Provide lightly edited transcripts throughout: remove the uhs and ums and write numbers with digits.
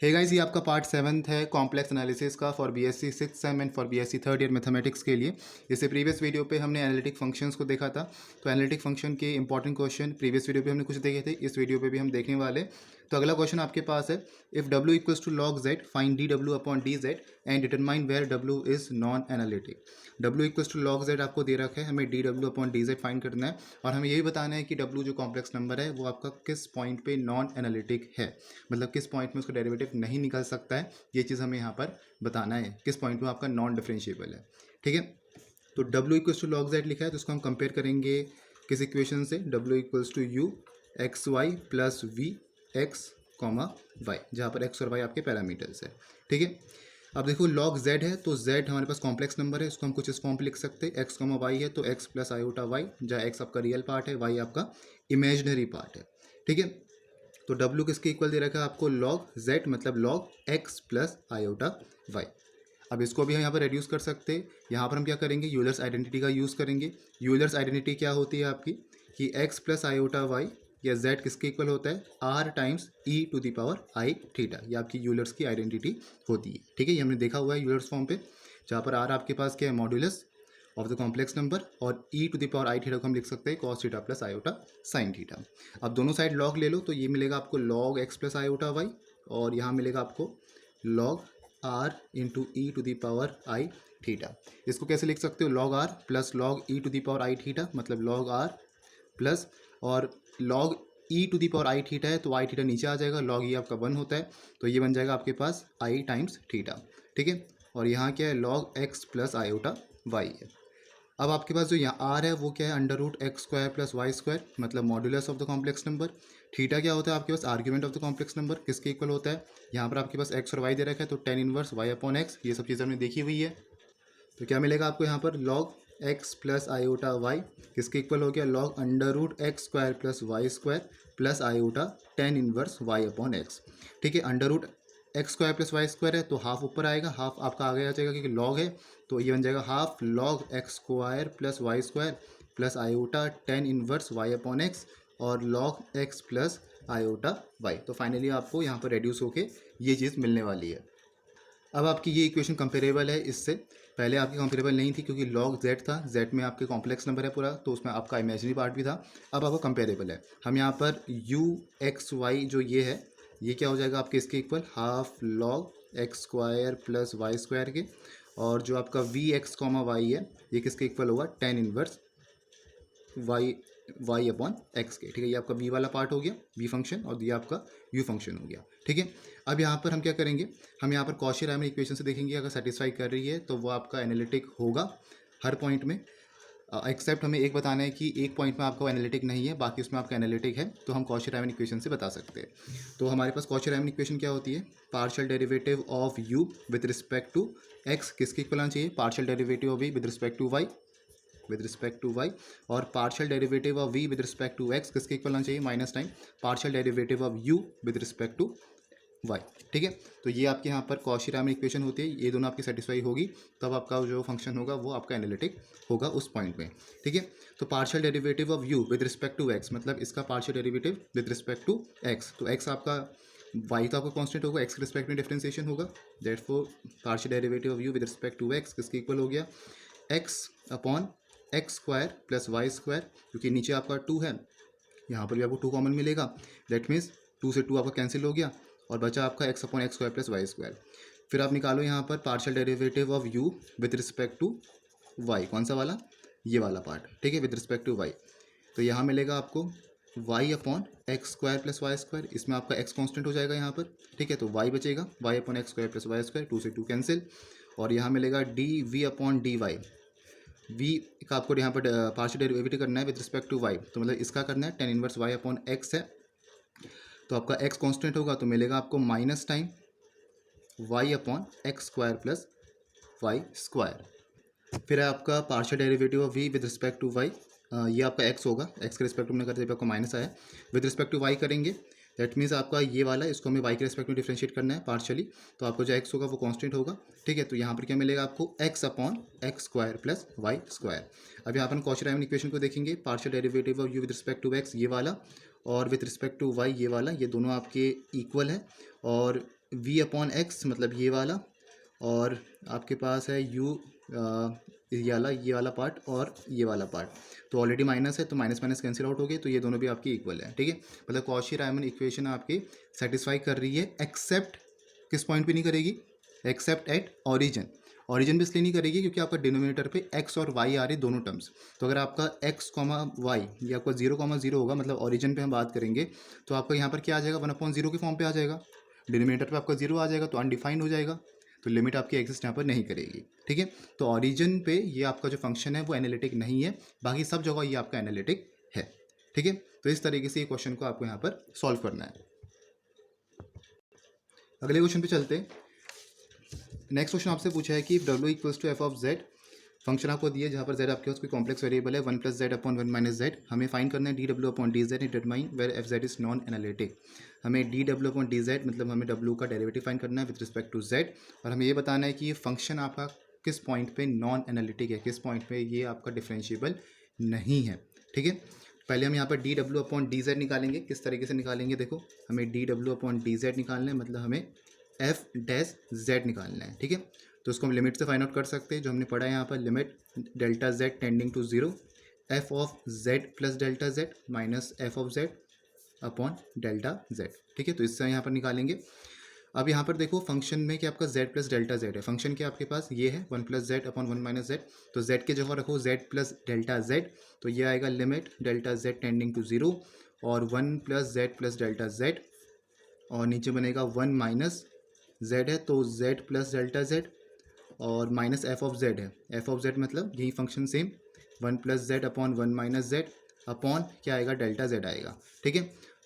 Hey guys, ये आपका part 7th है कॉम्प्लेक्स एनालिसिस का for BSc 6th same and for BSc third year mathematics के लिए। इससे प्रीवियस वीडियो पे हमने एनालिटिक फंक्शंस को देखा था। तो एनालिटिक फंक्शन के इंपॉर्टेंट क्वेश्चन प्रीवियस वीडियो पे हमने कुछ देखे थे, इस वीडियो पे भी हम देखने वाले। तो अगला क्वेश्चन आपके पास है, if W equals to log Z find D W upon D Z and determine where W is non analytic. W equals to log Z आपको दे रखा है, हमें D W upon D Z find करना है और हमें यही बताना है कि डब्ल्यू जो कॉम्प्लेक्स नंबर है वो आपका किस पॉइंट पे नॉन एनालिटिक है, मतलब किस पॉइंट में उसका डेरिवेटिव नहीं निकल सकता है। ये चीज़ हमें यहाँ पर बताना है, किस पॉइंट में आपका नॉन डिफरेंशिएबल है। ठीक है, तो W equals to log Z लिखा है तो इसको हम कंपेयर करेंगे किस इक्वेशन से, W equals to U X Y plus V X comma Y, जहाँ पर एक्स और वाई आपके पैरामीटर्स है। ठीक है, अब देखो लॉग जेड है तो जेड हमारे पास कॉम्प्लेक्स नंबर है, इसको हम कुछ इस फॉर्म पे लिख सकते हैं, एक्स कॉमा वाई है तो एक्स प्लस आयोटा वाई, जहाँ एक्स आपका रियल पार्ट है, वाई आपका इमेजनरी पार्ट है। ठीक है, तो W किसके इक्वल दे रखा है आपको, लॉग Z, मतलब log x plus iota Y. अब इसको भी हम यहाँ पर रेड्यूस कर सकते हैं। यहाँ पर हम क्या करेंगे, यूलर्स आइडेंटिटी का यूज़ करेंगे। यूलर्स आइडेंटिटी क्या होती है आपकी कि x प्लस आयोटा वाई या z किसके इक्वल होता है, r times e to the power i theta. ये आपकी यूलर्स की आइडेंटिटी होती है। ठीक है, ये हमने देखा हुआ है यूलर्स फॉर्म पे, जहाँ पर r आपके पास क्या है, modulus of the complex number, और e to the power I theta को हम लिख सकते हैं cos theta plus iota sine theta. अब दोनों साइड लॉग ले लो तो ये मिलेगा आपको log x plus iota Y, और यहाँ मिलेगा आपको log R into E to the power I theta. इसको कैसे लिख सकते हो, log R plus log E to the power I theta, मतलब लॉग आर प्लस और log E to the power I theta है तो आई थीटा नीचे आ जाएगा, लॉग ई आपका 1 होता है तो ये बन जाएगा आपके पास आई टाइम्स थीटा। ठीक है, और यहाँ क्या है, log x plus iota Y है। अब आपके पास जो यहाँ आर है वो क्या है, under root x square plus Y square, मतलब modulus of the complex number. Theta क्या होता है आपके पास, argument of the complex number, किसके इक्वल होता है, यहाँ पर आपके पास एक्स और वाई दे रखा है तो tan inverse Y upon X, ये सब चीज़ें हमने देखी हुई है। तो क्या मिलेगा आपको यहाँ पर, log x plus iota Y किसके इक्वल हो गया, log under root x square plus Y square plus iota tan inverse Y upon X. ठीक है, under root x square plus Y square है तो हाफ ऊपर आएगा, हाफ आपका आगे आ जाएगा क्योंकि लॉग है, तो ये बन जाएगा half log x square plus Y square plus iota tan inverse Y upon x और log x plus iota y. तो फाइनली आपको यहाँ पर रेड्यूस होके ये चीज़ मिलने वाली है। अब आपकी ये इक्वेशन कंपेरेबल है इससे, पहले आपकी कंपेरेबल नहीं थी क्योंकि लॉग जेड था, जेड में आपके कॉम्प्लेक्स नंबर है पूरा तो उसमें आपका इमेजिनरी पार्ट भी था। अब आपका कंपेरेबल है, हम यहाँ पर यू एक्स वाई जो ये है ये क्या हो जाएगा आपके इसके equal, half log x square plus Y square के, और जो आपका वी एक्स कॉमा वाई है ये किसके इक्वल होगा, tan inverse Y upon X के। ठीक है, ये आपका वी वाला पार्ट हो गया, वी फंक्शन, और ये आपका यू फंक्शन हो गया। ठीक है, अब यहाँ पर हम क्या करेंगे, हम यहाँ पर कॉशी-रायमन इक्वेशन से देखेंगे, अगर सेटिस्फाई कर रही है तो वो आपका एनालिटिक होगा हर पॉइंट में, एक्सेप्ट हमें एक बताना है कि एक पॉइंट में आपका एनालिटिक नहीं है, बाकी उसमें आपका एनालिटिक है, तो हम कॉशी-रायमन इक्वेशन से बता सकते हैं। तो हमारे पास कॉशी-रायमन इक्वेशन क्या होती है, partial derivative of you with respect to x किसके इक्वल आना चाहिए, partial derivative of we with respect to y with respect to y, और partial derivative of we with respect to x किसके equal आना चाहिए, minus time partial derivative of you with respect to y. ठीक है, तो ये आपके यहाँ पर कॉशी-रायमन इक्वेशन होती है, ये दोनों आपकी सेटिस्फाई होगी तब आपका जो फंक्शन होगा वो आपका एनालिटिक होगा उस पॉइंट में। ठीक है, तो partial derivative of you with respect to X, मतलब इसका partial derivative with respect to X, तो एक्स आपका वाई तो आपका कांस्टेंट होगा, एक्स के रिस्पेक्ट में डिफरेंशिएशन होगा, therefore partial derivative of you with respect to x किसके इक्वल हो गया, X upon X square plus Y square, क्योंकि नीचे आपका टू है, यहाँ पर भी आपको टू कॉमन मिलेगा, दैट मीन्स टू से टू आपका कैंसिल हो गया और बचा आपका X upon X square plus Y square. फिर आप निकालो यहाँ पर partial derivative of you with respect to Y, कौन सा वाला, ये वाला पार्ट। ठीक है, विद रिस्पेक्ट टू वाई, तो यहाँ मिलेगा आपको Y upon X square plus Y square, इसमें आपका एक्स कांस्टेंट हो जाएगा यहाँ पर। ठीक है, तो वाई बचेगा, Y upon X square plus Y square, two से टू कैंसिल, और यहाँ मिलेगा D V upon D Y, V का आपको यहाँ पर पार्शियल डेरिवेटिव करना है विद रिस्पेक्ट टू वाई, तो मतलब इसका करना है tan inverse Y upon X है, तो आपका एक्स कांस्टेंट होगा तो मिलेगा आपको minus time Y upon X square plus Y square. फिर है आपका partial derivative of we with respect to Y, ये आपका एक्स होगा, एक्स के रिस्पेक्ट में करते आपको माइनस आया, विद रिस्पेक्ट टू वाई करेंगे, दैट मीन्स आपका ये वाला इसको हमें वाई के रिस्पेक्ट में डिफरेंशिएट करना है पार्शियली, तो आपको जो एक्स होगा वो कांस्टेंट होगा। ठीक है, तो यहाँ पर क्या मिलेगा आपको, X upon X square plus Y square. अब यहाँ पर कॉशी-रायमन इक्वेशन को देखेंगे, partial derivative of you with respect to X ये वाला और विद रिस्पेक्ट टू वाई ये वाला, ये दोनों आपके इक्वल है, और v अपॉन एक्स मतलब ये वाला, और आपके पास है u ये वाला पार्ट और ये वाला पार्ट, तो ऑलरेडी माइनस है तो माइनस माइनस कैंसिल आउट हो गए, तो ये दोनों भी आपकी इक्वल है। ठीक है, मतलब कॉशी रायमन इक्वेशन आपकी सेटिस्फाई कर रही है, एक्सेप्ट किस पॉइंट पे नहीं करेगी, एक्सेप्ट एट ऑरिजिन। ऑरिजिन भी इसलिए नहीं करेगी क्योंकि आपका डिनोमिनेटर पे x और y आ रहे दोनों टर्म्स, तो अगर आपका x कॉमा वाई ये आपका 0,0 होगा, मतलब ऑरिजिन पे हम बात करेंगे, तो आपका यहाँ पर क्या आ जाएगा, 1/0 के फॉर्म पे आ जाएगा, डिनोमिनेटर पे आपका 0 आ जाएगा तो अनडिफाइंड हो जाएगा, तो लिमिट आपकी एग्जिस्ट यहाँ पर नहीं करेगी। ठीक है, तो ऑरिजिन पे ये आपका जो फंक्शन है वो एनालिटिक नहीं है, बाकी सब जगह ये आपका एनालिटिक है। ठीक है, तो इस तरीके से ये क्वेश्चन को आपको यहाँ पर सॉल्व करना है। अगले क्वेश्चन पे चलते हैं। नेक्स्ट क्वेश्चन आपसे पूछा है कि w equals to F of Z, function आपको दिए जहाँ पर z आपके पास कोई कॉम्प्लेक्स वेरिएबल है 1 + z अपॉन 1 - z, हमें फाइंड करना है dw upon dz determine where F Z is non analytic. हमें dw अपॉन dz मतलब हमें w का डेरिवेटिव फाइंड करना है विद रिस्पेक्ट टू z, और हमें ये बताना है कि ये फंक्शन आपका किस पॉइंट पे नॉन एनालिटिक है, किस पॉइंट पे ये आपका डिफरेंशिएबल नहीं है। ठीक है, पहले हम यहाँ पर dw अपॉन dz निकालेंगे। किस तरीके से निकालेंगे, देखो हमें dw अपॉन dz निकालना है, मतलब हमें f डैश z निकालना है। ठीक है, तो उसको हम लिमिट से फाइंड आउट कर सकते हैं, जो हमने पढ़ा है यहाँ पर, limit delta z tending to 0 f of z plus delta z minus f of z upon delta z। ठीक है, तो इससे यहाँ पर निकालेंगे। अब यहाँ पर देखो फंक्शन में कि आपका z प्लस डेल्टा z है, फंक्शन के आपके पास ये है 1 + z अपॉन 1 - z, तो z के जगह रखो z प्लस डेल्टा z, तो ये आएगा limit delta z tending to 0 और 1 + z प्लस डेल्टा z, और नीचे बनेगा 1 माइनस z है तो z प्लस डेल्टा z, और माइनस एफ ऑफ जेड है, एफ ऑफ जेड मतलब यही function same 1 + z upon 1 - z upon क्या आएगा, डेल्टा z आएगा। ठीक है,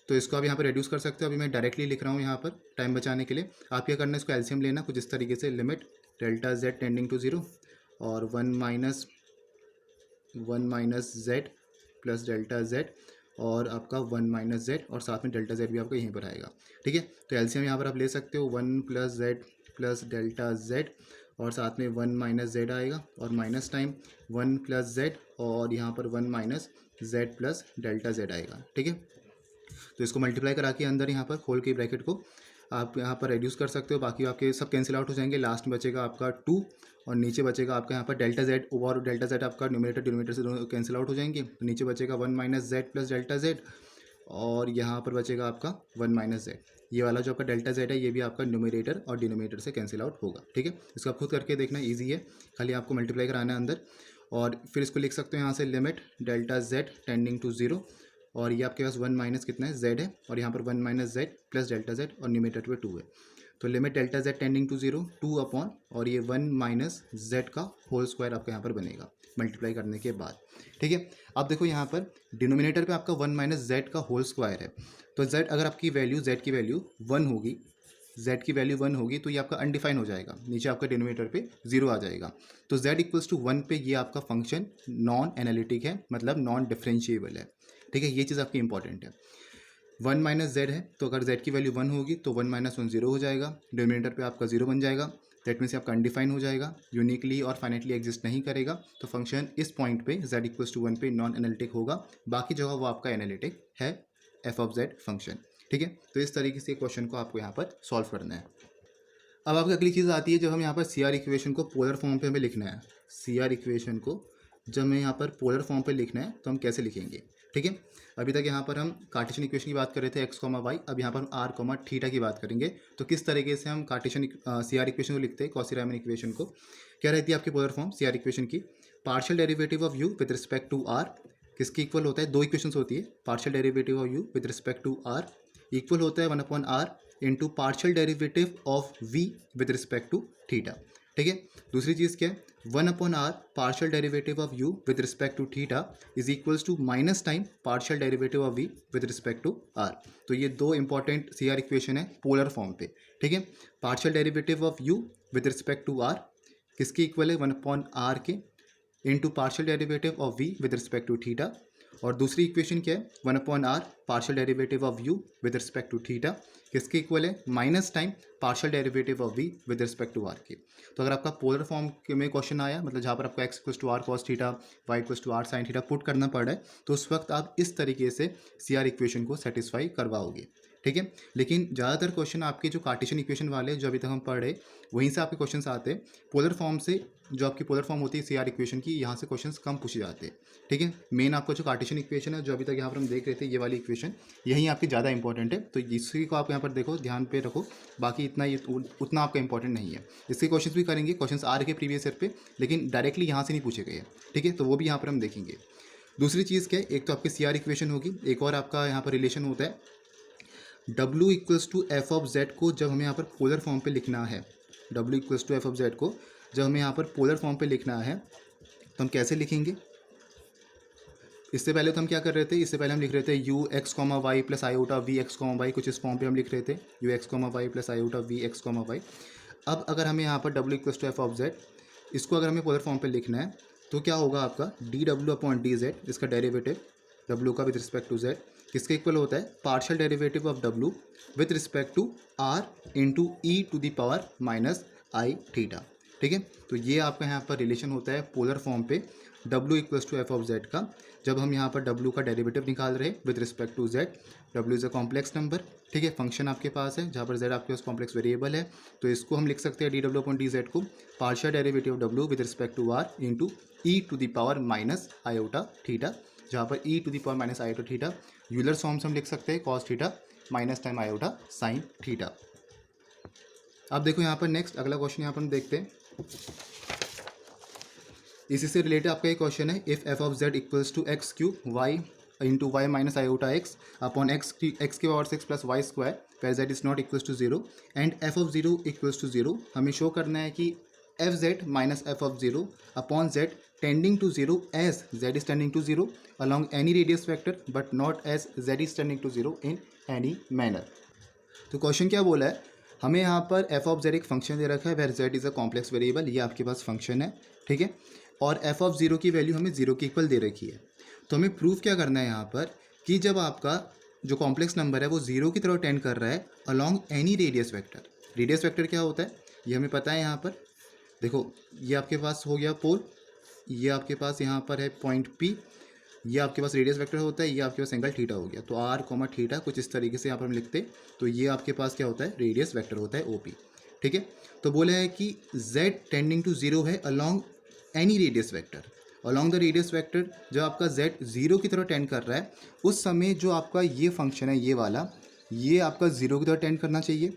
तो इसको आप यहाँ पर रिड्यूस कर सकते हो, अभी मैं डायरेक्टली लिख रहा हूँ यहाँ पर टाइम बचाने के लिए। आप क्या करना है, इसको एलसीएम लेना कुछ इस तरीके से, limit delta z tending to 0 और 1 minus z plus delta z, और आपका 1 - z और साथ में डेल्टा z भी आपका यहीं पर आएगा। ठीक है, तो एलसीएम यहाँ पर आप ले सकते हो 1 + z प्लस डेल्टा z और साथ में 1 - z आएगा, और माइनस टाइम 1 + z और यहाँ पर 1 - z प्लस डेल्टा z आएगा। ठीक है, तो इसको मल्टीप्लाई करा के अंदर यहाँ पर खोल के ब्रैकेट को आप यहाँ पर रिड्यूस कर सकते हो, बाकी आपके सब कैंसिल आउट हो जाएंगे, लास्ट में बचेगा आपका 2 और नीचे बचेगा आपका यहाँ पर डेल्टा z, और डेल्टा z आपका न्यूमरेटर डिनोमिनेटर से दोनों कैंसिल आउट हो जाएंगे, तो नीचे बचेगा 1 - z प्लस डेल्टा z, और यहाँ पर बचेगा आपका 1 - z। ये वाला जो आपका डेल्टा z है ये भी आपका न्यूमरेटर और डिनोमिनेटर से कैंसिल आउट होगा। ठीक है, इसको आप खुद करके देखना, इजी है, खाली आपको मल्टीप्लाई कराना है अंदर, और फिर इसको लिख सकते हो यहाँ से limit delta z tending to 0, और ये आपके पास 1 माइनस कितना है, z है, और यहाँ पर 1 - z प्लस डेल्टा z और न्यूमरेटर पे 2 है, तो limit delta z tending to 0 2 upon और ये 1 - z का होल स्क्वायर आपका यहाँ पर बनेगा मल्टीप्लाई करने के बाद। ठीक है, अब देखो यहाँ पर डिनोमिनेटर पे आपका 1 - z का होल स्क्वायर है, तो z अगर आपकी वैल्यू z की वैल्यू 1 होगी, z की वैल्यू 1 होगी तो ये आपका अनडिफाइन हो जाएगा, नीचे आपका डिनोमिनेटर पे 0 आ जाएगा, तो z इक्वल्स टू 1 पे ये आपका फंक्शन नॉन एनालिटिक है, मतलब नॉन डिफरेंशिएबल है। ठीक है, ये चीज़ आपकी इंपॉर्टेंट है। 1 - z है, तो अगर z की वैल्यू 1 होगी तो 1 - 1 0 हो जाएगा, डिनोमिनेटर पे आपका 0 बन जाएगा, दैट मीन्स आपका अनडिफाइन हो जाएगा, यूनिकली और फाइनाइटली एग्जिस्ट नहीं करेगा, तो फंक्शन इस पॉइंट पे z इक्वल्स टू 1 पे नॉन एनालिटिक होगा, बाकी जगह वो आपका एनालिटिक है, एफ ऑफ जेड फंक्शन। ठीक है, तो इस तरीके से क्वेश्चन को आपको यहाँ पर सॉल्व करना है। अब आपकी अगली चीज़ आती है, जब हम यहाँ पर सी आर इक्वेशन को पोलर फॉर्म पे हमें लिखना है, सी आर इक्वेशन को जब हमें यहाँ पर पोलर फॉर्म पे लिखना है तो हम कैसे लिखेंगे। ठीक है, अभी तक यहाँ पर हम कार्टेशियन इक्वेशन की बात कर रहे थे x, y, अब यहाँ पर हम r, थीटा की बात करेंगे, तो किस तरीके से हम कार्टेशियन सी आर इक्वेशन को लिखते हैं, कॉची रायमन इक्वेशन को। क्या रहती है आपकी polar form C R equation की, partial derivative of u with respect to r किसकी इक्वल होता है, दो इक्वेशंस होती है, partial derivative of u with respect to r equal होता है 1/r into partial derivative of v with respect to theta. ठीक है, दूसरी चीज़ क्या है, 1/r partial derivative of u with respect to theta is equals to minus time partial derivative of v with respect to r। तो ये दो important C R equation है पोलर फॉर्म पे। ठीक है, partial derivative of u with respect to r किसकी equal है, 1/r के into partial derivative of v with respect to theta, और दूसरी इक्वेशन क्या है, 1/r partial derivative of u with respect to theta किसके इक्वल है, minus time partial derivative of v with respect to r के। तो अगर आपका पोलर फॉर्म में क्वेश्चन आया, मतलब जहाँ पर आपको x equals to r cos theta, y equals to r sin theta put करना पड़ रहा है, तो उस वक्त आप इस तरीके से सी आर इक्वेशन को सेटिस्फाई करवाओगे। ठीक है। लेकिन ज़्यादातर क्वेश्चन आपके जो कार्टेशियन इक्वेशन वाले जो अभी तक हम पढ़ रहे वहीं से आपके क्वेश्चंस आते हैं। पोलर फॉर्म से जो आपकी पोलर फॉर्म होती है CR इक्वेशन की, यहाँ से क्वेश्चंस कम पूछे जाते हैं। ठीक है। मेन आपका जो कार्टेशियन इक्वेशन है जो अभी तक यहाँ पर हम देख रहे थे, ये वाली इक्वेशन यही आपकी ज़्यादा इंपॉर्टेंट है, तो इसी को आप यहाँ पर देखो, ध्यान पे रखो। बाकी इतना ये उतना आपका इंपॉर्टेंट नहीं है। इसके क्वेश्चन भी करेंगे, क्वेश्चन आ रहे प्रीवियस ईयर पे, लेकिन डायरेक्टली यहाँ से नहीं पूछे गए। ठीक है, तो वो भी यहाँ पर हम देखेंगे। दूसरी चीज़ क्या है, एक तो आपकी CR इक्वेशन होगी, एक और आपका यहाँ पर रिलेशन होता है W equals to F of Z को जब हमें यहाँ पर पोलर फॉर्म पे लिखना है, W equals to F of Z को जब हमें यहाँ पर पोलर फॉर्म पे लिखना है तो हम कैसे लिखेंगे। इससे पहले तो हम क्या कर रहे थे, इससे पहले हम लिख रहे थे U X comma Y plus iota V X comma Y, कुछ इस फॉर्म पे हम लिख रहे थे U X comma Y plus iota V X comma Y. अब अगर हमें यहाँ पर W equals to F of Z, इसको अगर हमें पोलर फॉर्म पे लिखना है तो क्या होगा आपका DW अपॉन DZ, इसका डेरिवेटिव W का विद रिस्पेक्ट टू Z किसके इक्वल होता है, partial derivative of W with respect to R into E to the power minus I theta. ठीक है, तो ये आपका यहाँ पर रिलेशन होता है पोलर फॉर्म पे W equals to F of Z का, जब हम यहाँ पर W का डेरिवेटिव निकाल रहे हैं with respect to Z। W is a complex number, ठीक है, फंक्शन आपके पास है जहाँ पर Z आपके पास कॉम्प्लेक्स वेरिएबल है, तो इसको हम लिख सकते हैं DW अपॉन DZ को partial derivative W with respect to R into E to the power minus iota theta, जहाँ पर e to the power minus iota theta Euler form से हम लिख सकते हैं cos theta minus time iota sine theta. अब देखो यहाँ पर नेक्स्ट अगला क्वेश्चन यहाँ पर हम देखते हैं, इसी से रिलेटेड आपका एक क्वेश्चन है, if F of Z equals to X cube Y into Y minus iota X upon x की power 6 plus Y square where Z is not equals to 0 and F of 0 equals to 0, हमें show करना है कि F Z minus F of 0 upon Z tending to 0 as Z is tending to 0 along any radius vector but not as Z is tending to 0 in any manner. तो question क्या बोला है, हमें यहाँ पर एफ ऑफ जेड एक function दे रखा है where z is a complex variable, ये आपके पास फंक्शन है। ठीक है, और एफ ऑफ 0 की वैल्यू हमें 0 के इक्वल दे रखी है। तो हमें प्रूफ क्या करना है यहाँ पर कि जब आपका जो कॉम्प्लेक्स नंबर है वो 0 की तरफ टेंड कर रहा है along any radius vector. Radius vector क्या होता है ये हमें पता है। यहाँ पर देखो, ये आपके पास हो गया पोल, ये आपके पास यहाँ पर है पॉइंट P, ये आपके पास रेडियस वेक्टर होता है, ये आपके पास एंगल थीटा हो गया। तो R कॉमा थीटा कुछ इस तरीके से यहाँ पर हम लिखते, तो ये आपके पास क्या होता है, रेडियस वेक्टर होता है OP। ठीक है, तो बोले हैं कि Z टेंडिंग टू 0 है along any radius vector, along the radius vector जब आपका Z 0 की तरफ टेंड कर रहा है उस समय जो आपका ये फंक्शन है ये वाला, ये आपका 0 की तरफ टेंड करना चाहिए।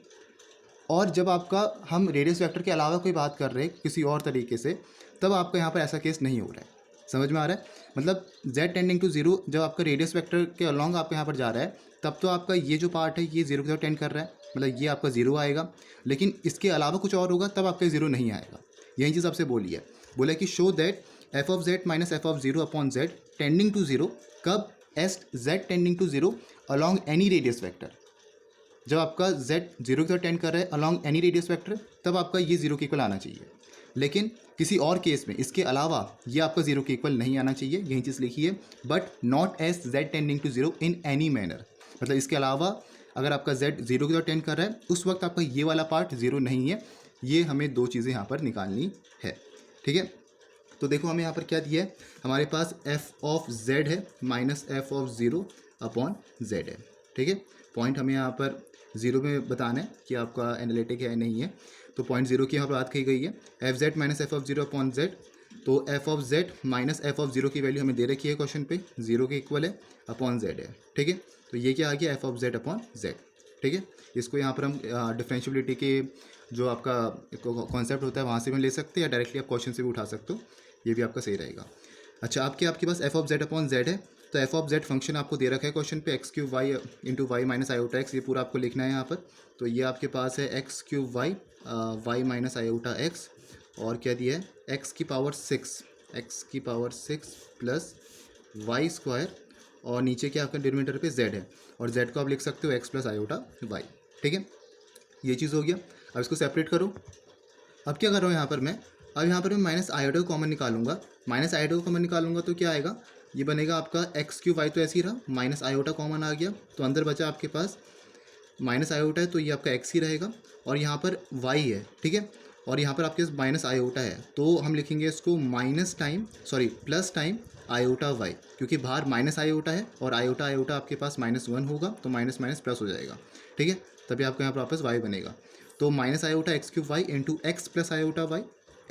और जब आपका हम रेडियस वेक्टर के अलावा कोई बात कर रहे हैं किसी और तरीके से, तब आपका यहाँ पर ऐसा केस नहीं हो रहा है। समझ में आ रहा है, मतलब Z टेंडिंग टू 0 जब आपका रेडियस वेक्टर के अलॉन्ग आपका यहाँ पर जा रहा है तब तो आपका ये जो पार्ट है ये 0 की तरफ टेंड कर रहा है, मतलब ये आपका 0 आएगा। लेकिन इसके अलावा कुछ और होगा तब आपका 0 नहीं आएगा। यही चीज़ आपसे बोली है, बोला कि show that f of Z minus F of 0 upon Z tending to 0, कब as z tending to 0 along any radius vector, जब आपका z 0 की तरफ टेंड कर रहा है अलॉन्ग एनी रेडियस वेक्टर तब आपका ये 0 के इक्वल आना चाहिए। लेकिन किसी और केस में इसके अलावा ये आपका 0 के इक्वल नहीं आना चाहिए, यही चीज़ लिखी है, but not as z tending to 0 in any manner, मतलब इसके अलावा अगर आपका z 0 की तरफ टेंड कर रहा है उस वक्त आपका ये वाला पार्ट 0 नहीं है। ये हमें दो चीज़ें यहाँ पर निकालनी है। ठीक है, तो देखो हमें यहाँ पर क्या दिया है, हमारे पास एफ ऑफ जेड है minus F of 0 upon Z है। ठीक है, पॉइंट हमें यहाँ पर 0 में बताना है कि आपका एनालिटिक है नहीं है, तो पॉइंट 0 की यहाँ पर बात की गई है। F Z minus F of 0 upon Z, तो F of Z minus F of 0 की वैल्यू हमें दे रखी है क्वेश्चन पे, 0 के इक्वल है अपॉन जेड है। ठीक है, तो ये क्या आ गया, F of Z upon Z. ठीक है, इसको यहाँ पर हम डिफरेंशियबिलिटी के जो आपका कॉन्सेप्ट होता है वहाँ से भी ले सकते हैं या डायरेक्टली आप क्वेश्चन से भी उठा सकते हो, ये भी आपका सही रहेगा। अच्छा, आपके पास F of Z upon Z है, तो एफ ऑफ जेड फंक्शन आपको दे रखा है क्वेश्चन पे x cube Y into Y minus iota x, ये पूरा आपको लिखना है यहाँ पर। तो ये आपके पास है x cube y y minus iota x, और क्या दिया है एक्स की पावर 6 प्लस वाई स्क्वायर, और नीचे क्या आपका डिनोमिनेटर पे जेड है, और जेड को आप लिख सकते हो एक्स प्लस आयोटा वाई। ठीक है, ये चीज़ हो गया। अब इसको सेपरेट करो। अब क्या कर रहा हूँ यहाँ पर मैं, अब यहाँ पर मैं माइनस आयोटा को कॉमन निकालूंगा, माइनस आयोटा को कॉमन निकालूंगा तो क्या आएगा, ये बनेगा आपका एक्स क्यू वाई, तो ऐसे ही रहा, माइनस आयोटा कॉमन आ गया तो अंदर बचा आपके पास माइनस आयोटा है, तो ये आपका एक्स ही रहेगा, और यहाँ पर वाई है। ठीक है, और यहाँ पर आपके पास माइनस आयोटा है, तो हम लिखेंगे इसको प्लस टाइम आयोटा वाई, क्योंकि बाहर माइनस आयोटा है और आयोटा आयोटा आपके पास -1 होगा तो माइनस माइनस प्लस हो जाएगा, ठीक है, तभी आपको यहाँ पर वापस वाई बनेगा। तो minus iota x cube Y into x plus iota y,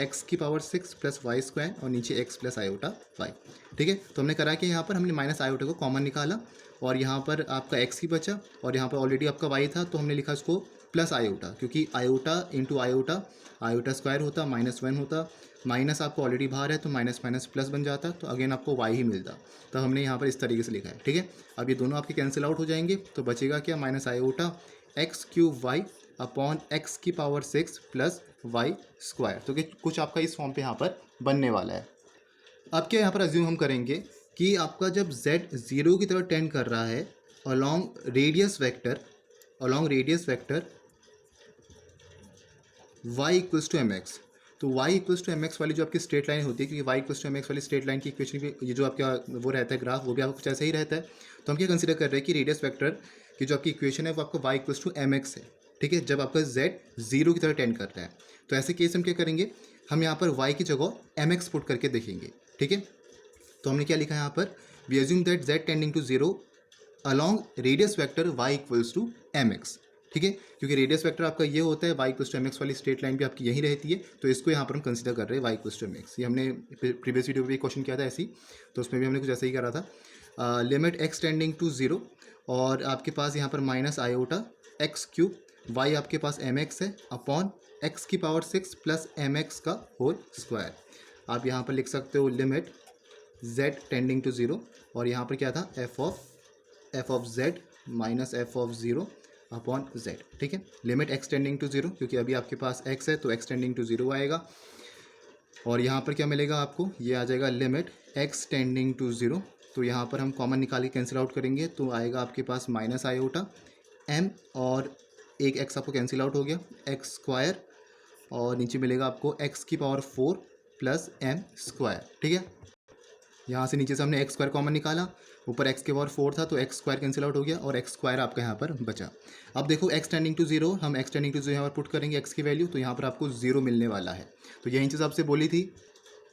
x की पावर 6 प्लस वाई स्क्वायर और नीचे एक्स प्लस आयोटा वाई, ठीक है। तो हमने करा कि यहाँ पर हमने माइनस आयोटा को कॉमन निकाला और यहाँ पर आपका एक्स ही बचा और यहाँ पर ऑलरेडी आपका वाई था तो हमने लिखा इसको प्लस आयोटा, क्योंकि iota into iota, iota square होता -1 होता, माइनस आपको ऑलरेडी बाहर है तो माइनस माइनस प्लस बन जाता, तो अगेन आपको वाई ही मिलता। तो हमने यहाँ पर इस तरीके से लिखा है, ठीक है। अब ये दोनों आपके कैंसिल आउट हो जाएंगे तो बचेगा क्या, minus iota x cube y upon x की पावर 6 प्लस वाई स्क्वायर। तो कि कुछ आपका इस फॉर्म पे यहाँ पर बनने वाला है। अब क्या यहाँ पर अज्यूम हम करेंगे कि आपका जब z 0 की तरफ टेंड कर रहा है along radius vector y equals to mx, तो y इक्वल्स टू mx वाली जो आपकी स्ट्रेट लाइन होती है, क्योंकि y इक्वल्स टू mx वाली स्ट्रेट लाइन की इक्वेशन भी ये जो आपका वो रहता है ग्राफ, वो भी आपको कुछ ऐसा ही रहता है। तो हम क्या कंसीडर कर रहे हैं कि रेडियस वेक्टर की जो आपकी इक्वेशन है वो आपका y इक्वल्स टू mx है, ठीक है, जब आपका z 0 की तरह टेंड करता है। तो ऐसे केस हम क्या करेंगे, हम यहाँ पर y की जगह mx पुट करके देखेंगे, ठीक है। तो हमने क्या लिखा है यहाँ पर, we assume that z tending to 0 along radius vector y equals to mx, ठीक है, क्योंकि रेडियस वेक्टर आपका ये होता है y इक्वल्स टू mx वाली स्ट्रेट लाइन भी आपकी यही रहती है, तो इसको यहाँ पर हम कंसीडर कर रहे हैं y इक्वल्स टू mx। ये हमने प्रीवियस वीडियो में भी क्वेश्चन किया था ऐसी, तो उसमें भी हमने कुछ ऐसा ही करा था। लिमिट x टेंडिंग टू 0 और आपके पास यहाँ पर minus iota x cube, y आपके पास mx है अपॉन x की पावर 6 प्लस mx का होल स्क्वायर। आप यहाँ पर लिख सकते हो लिमिट z टेंडिंग टू 0 और यहाँ पर क्या था, f of z minus f of 0 upon z, ठीक है। लिमिट x टेंडिंग टू 0, क्योंकि अभी आपके पास x है तो x टेंडिंग टू 0 आएगा और यहाँ पर क्या मिलेगा आपको, ये आ जाएगा लिमिट x टेंडिंग टू 0। तो यहाँ पर हम कॉमन निकाल के कैंसिल आउट करेंगे तो आएगा आपके पास माइनस आयोटा m और एक x आपको कैंसिल आउट हो गया, एक्स स्क्वायर और नीचे मिलेगा आपको x की पावर 4 प्लस m स्क्वायर, ठीक है। यहाँ से नीचे से हमने एक्स स्क्वायर कॉमन निकाला, ऊपर x के पावर 4 था तो एक्स स्क्वायर कैंसिल आउट हो गया और एक्स स्क्वायर आपका यहाँ पर बचा। अब देखो x टेंडिंग टू 0, हम x टेंडिंग टू 0 यहाँ पर पुट करेंगे x की वैल्यू, तो यहाँ पर आपको 0 मिलने वाला है। तो यही चीज़ आपसे बोली थी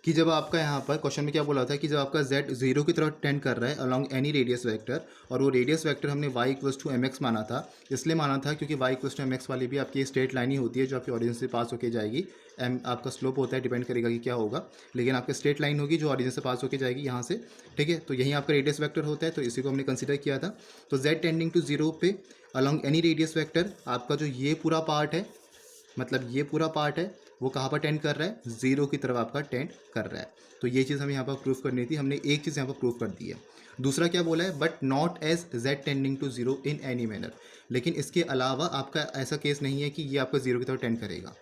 कि जब आपका यहाँ पर क्वेश्चन में क्या बोला था कि जब आपका z 0 की तरफ टेंड कर रहा है अलॉन्ग एनी रेडियस वेक्टर, और वो रेडियस वेक्टर हमने y इक्वल्स टू mx माना था, इसलिए माना था क्योंकि y इक्वल्स टू mx वाली भी आपकी स्ट्रेट लाइन ही होती है जो आपकी ऑरिजिन से पास होकर जाएगी। m आपका स्लोप होता है, डिपेंड करेगा कि क्या होगा, लेकिन आपका स्ट्रेट लाइन होगी जो ऑरिजिन से पास होकर जाएगी यहाँ से, ठीक है। तो यही आपका रेडियस वेक्टर होता है, तो इसी को हमने कंसिडर किया था। तो z टेंडिंग टू 0 पे अलॉन्ग एनी रेडियस वेक्टर आपका जो ये पूरा पार्ट है, मतलब ये पूरा पार्ट है, वो कहाँ पर टेंड कर रहा है, 0 की तरफ आपका टेंड कर रहा है। तो ये चीज़ हमें यहाँ पर प्रूफ करनी थी, हमने एक चीज़ यहाँ पर प्रूफ कर दी है। दूसरा क्या बोला है, but not as z tending to 0 in any manner, लेकिन इसके अलावा आपका ऐसा केस नहीं है कि ये आपका 0 की तरफ टेंड करेगा।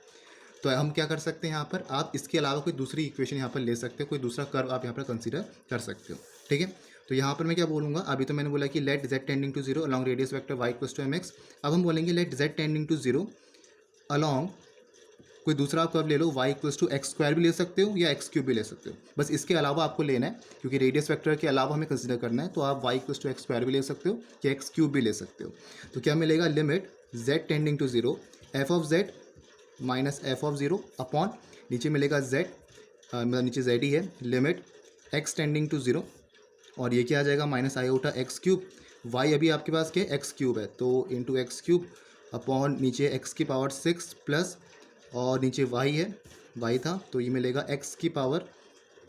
तो हम क्या कर सकते हैं यहाँ पर, आप इसके अलावा कोई दूसरी इक्वेशन यहाँ पर ले सकते हो, कोई दूसरा कर्व आप यहाँ पर कंसिडर कर सकते हो, ठीक है। तो यहाँ पर मैं क्या बोलूँगा, अभी तो मैंने बोला कि let z tending to 0 along radius vector y equals to mx। अब हम बोलेंगे let z tending to 0 along कोई दूसरा कर्व ले लो, y equals to x square भी ले सकते हो या एक्स क्यूब भी ले सकते हो, बस इसके अलावा आपको लेना है, क्योंकि रेडियस वेक्टर के अलावा हमें कंसिडर करना है। तो आप y equals to x square भी ले सकते हो या एक्स क्यूब भी ले सकते हो। तो क्या मिलेगा, limit z tending to 0 f of z minus f of 0 upon नीचे मिलेगा z, नीचे z ही है, लिमिट x टेंडिंग टू 0 और ये क्या आ जाएगा, minus iota x cube, y अभी आपके पास क्या एक्स क्यूब है तो इंटू एक्स क्यूब अपॉन नीचे x की पावर 6 प्लस और नीचे y है, y था तो ये मिलेगा x की पावर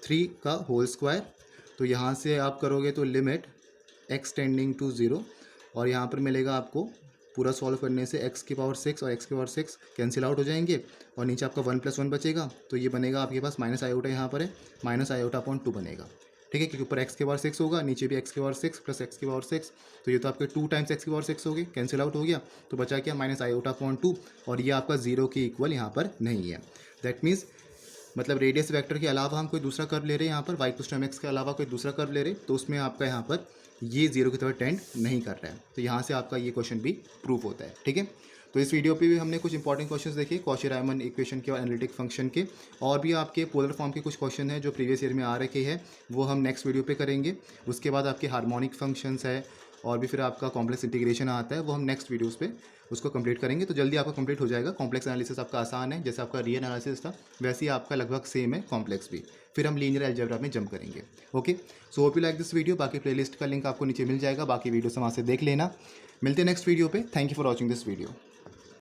3 का होल स्क्वायर। तो यहाँ से आप करोगे तो लिमिट x टेंडिंग टू 0 और यहाँ पर मिलेगा आपको पूरा सॉल्व करने से x की पावर 6 और x की पावर 6 कैंसिल आउट हो जाएंगे और नीचे आपका 1 + 1 बचेगा। तो ये बनेगा आपके पास माइनस आयोटा, यहाँ पर है माइनस आयोटा अपॉन 2 बनेगा, ठीक है, क्योंकि ऊपर x की पावर 6 होगा, नीचे भी x की पावर 6 प्लस x की पावर 6, तो ये तो आपके 2 टाइम्स x की पावर 6 हो गए, कैंसिल आउट हो गया, तो बचा क्या, माइनस आयोटा अपॉन 2 और ये आपका 0 के इक्वल यहाँ पर नहीं है। दैट मीन्स मतलब रेडियस वेक्टर के अलावा हम कोई दूसरा कर्व ले रहे हैं यहाँ पर, y इक्वल्स टू mx के अलावा कोई दूसरा कर्व ले रहे हैं, तो उसमें आपका यहाँ पर ये 0 की तरफ टेंड नहीं कर रहा है। तो यहाँ से आपका ये क्वेश्चन भी प्रूफ होता है, ठीक है। तो इस वीडियो पे भी हमने कुछ इंपॉर्टेंट क्वेश्चंस देखे कॉची-रायमन इक्वेशन के और एनालिटिक फंक्शन के, और भी आपके पोलर फॉर्म के कुछ क्वेश्चन हैं जो प्रीवियस ईयर में आ रखे हैं, वो हम नेक्स्ट वीडियो पे करेंगे। उसके बाद आपके हार्मोनिक फंक्शंस है और भी फिर आपका कॉम्प्लेक्स इंटीग्रेशन आता है, वो हम नेक्स्ट वीडियोस पे उसको कंप्लीट करेंगे। तो जल्दी आपका कंप्लीट हो जाएगा। कॉम्प्लेक्स एनालिसिस आपका आसान है, जैसे आपका रियल एनालिसिस था वैसे ही आपका लगभग सेम है कॉम्प्लेक्स भी। फिर हम लीनियर अलजेब्रा में जंप करेंगे। Okay, so hope you like this video. बाकी प्लेलिस्ट का लिंक आपको नीचे मिल जाएगा, बाकी वीडियो से वहाँ से देख लेना। मिलते हैं नेक्स्ट वीडियो पे। Thank you for watching this video.